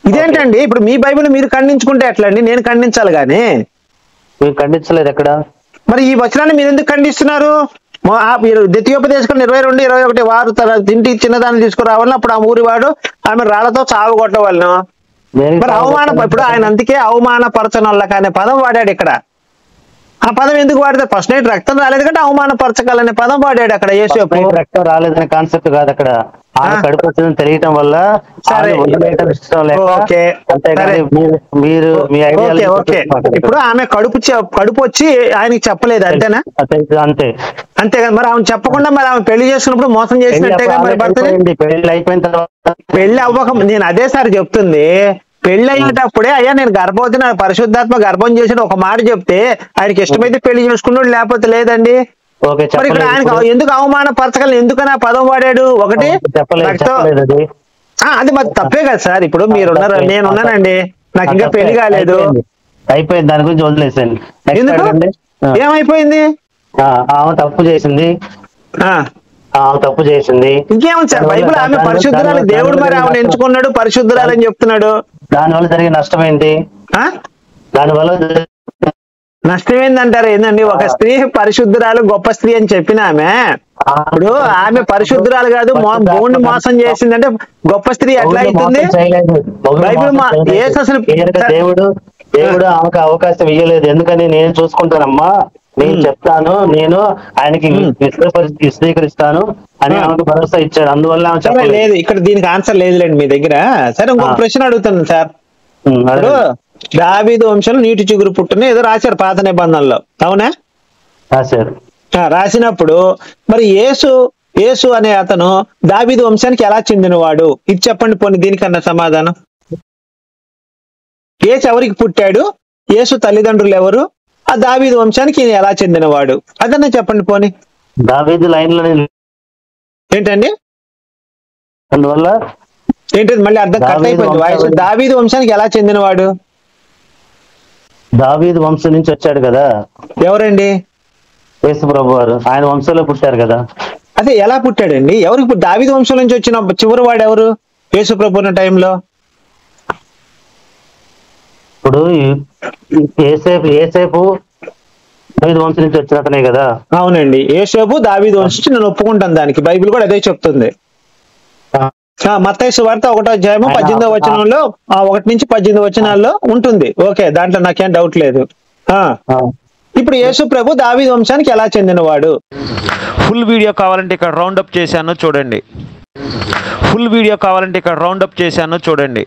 ఇదేంటండి ఇప్పుడు మీ బైబిల్ మీరు ఖండించుకుంటే ఎట్లా అండి? నేను ఖండించాలి గానీ. మీరు ఖండించలేదు ఎక్కడ? మరి ఈ వచనాన్ని మీరు ఎందుకు ఖండిస్తున్నారు? మీరు ద్వితీయోపదేశం 22-21 వారు తన ఇంటి చిన్నదాన్ని తీసుకురావాలని అప్పుడు ఆ ఊరి వాడు ఆమె రాళ్లతో చావగొట్టవాళ్ళను. మరి ఇప్పుడు ఆయన అందుకే అవమానపరచనొల్లక అనే పదం వాడాడు ఇక్కడ. ఆ పదం ఎందుకు వాడితే ఫస్ట్ నైట్ రక్తం రాలేదు కంటే అవమానపరచగలనే పదం వాడాడు అక్కడ. యేసేపు రక్తం రాలేదనే కాన్సెప్ట్ కాదు అక్కడ, ఆమె కడుపు వచ్చిందని తెలియటం వల్ల ఇష్టం లేక. ఇప్పుడు ఆమె కడుపు వచ్చి ఆయనకి చెప్పలేదు అంతేనా? అంతే అంతే కదా. మరి ఆమె చెప్పకుండా మరి ఆమె పెళ్లి చేసుకున్నప్పుడు మోసం చేసినట్టే కదా. మరి భర్త పెళ్లి అయిపోయిన తర్వాత పెళ్లి అవ్వక నేను అదే సార్ చెప్తుంది. పెళ్లి అయ్యేటప్పుడే అయ్యా నేను గర్భవతి, నా పరిశుద్ధాత్మ గర్భం చేసిన ఒక మాట చెప్తే ఆయనకి ఇష్టమైతే పెళ్లి చేసుకున్నాడు, లేకపోతే లేదండి. మరి ఇక్కడ ఆయనకు ఎందుకు అవమానపరచగలను ఎందుకని ఆ పదం వాడాడు? ఒకటి అది మరి తప్పే కదా సార్. ఇప్పుడు మీరున్నారు, నేనున్నానండి, నాకు ఇంకా పెళ్లి కాలేదు, అయిపోయింది, దాని గురించి వదిలేసాను. ఎందుకు ఏమైపోయింది? ఆమె తప్పు చేసింది ఇంకేమో సార్. బైబిల్ ఆమె పరిశుద్ధురాలు, దేవుడు మరి ఆమెను ఎంచుకున్నాడు పరిశుద్ధురాలు అని చెప్తున్నాడు. దానివల్ల జరిగే నష్టం ఏంటి? దానివల్ల నష్టం ఏందంటారు? ఏందండి, ఒక స్త్రీ పరిశుద్ధురాలు గొప్ప స్త్రీ అని చెప్పిన ఆమె, ఇప్పుడు ఆమె పరిశుద్ధురాలు కాదు భూమిని మోసం చేసిందంటే గొప్ప స్త్రీ ఎట్లా అవుతుంది? బైబిల్ దేవుడు ఆమెకు అవకాశం ఇవ్వలేదు. ఎందుకని? నేను చూసుకుంటానమ్మా, నేను చెప్తాను, నేను ఆయనకి విశదీకరిస్తాను అని ఆమెకు భరోసా ఇచ్చాడు. అందువల్ల లేదు, ఇక్కడ దీనికి ఆన్సర్ లేదులేండి మీ దగ్గర. సరే ఇంకొక ప్రశ్న అడుగుతాను సార్. ఇప్పుడు దావీదు వంశంలో నీటి చిగురు పుట్టుని ఏదో రాశారు పాత నిబంధనలో, అవునా? రాసినప్పుడు మరి యేసు అనే అతను దావీదు వంశానికి ఎలా చెందినవాడు? ఇది చెప్పండి పోనీ దీనికన్నా సమాధానం. యేసు ఎవరికి పుట్టాడు? యేసు తల్లిదండ్రులు ఎవరు? ఆ దావీదు వంశానికి ఈయన ఎలా చెందినవాడు? అదన్నా చెప్పండి పోనీ. దావీదు లైన్ లో ఏంటండి? అందువల్ల ఏంటది మళ్ళీ అర్థం కట్ అయిపోయింది వాయిస్. దావీదు వంశానికి ఎలా చెందినవాడు? దావీదు వంశం నుంచి వచ్చాడు కదా. ఎవరండి? యేసు ప్రభు వారు ఆయన వంశంలో పుట్టారు కదా. అదే ఎలా పుట్టాడండి? ఎవరికి? దావీదు వంశం నుంచి వచ్చిన చివరి వాడు ఎవరు యేసు ప్రభు ఉన్న టైంలో? ఇప్పుడు యేసేపు దావీదు వంశం నుంచి వచ్చిన అతనే కదా. అవునండి, యేసేపు దావీదు వంశం నుంచి నేను ఒప్పుకుంటాను. దానికి బైబిల్ కూడా అదే చెప్తుంది. మత్తయి సువార్త 1వ అధ్యాయము 18వ వచనంలో 1 నుంచి 18 వచనాల్లో ఉంటుంది. ఓకే, దాంట్లో నాకేం డౌట్ లేదు. ఇప్పుడు యేసు ప్రభు దావీదు వంశానికి ఎలా చెందినవాడు? ఫుల్ వీడియో కావాలంటే ఇక్కడ రౌండప్ చేశాను చూడండి.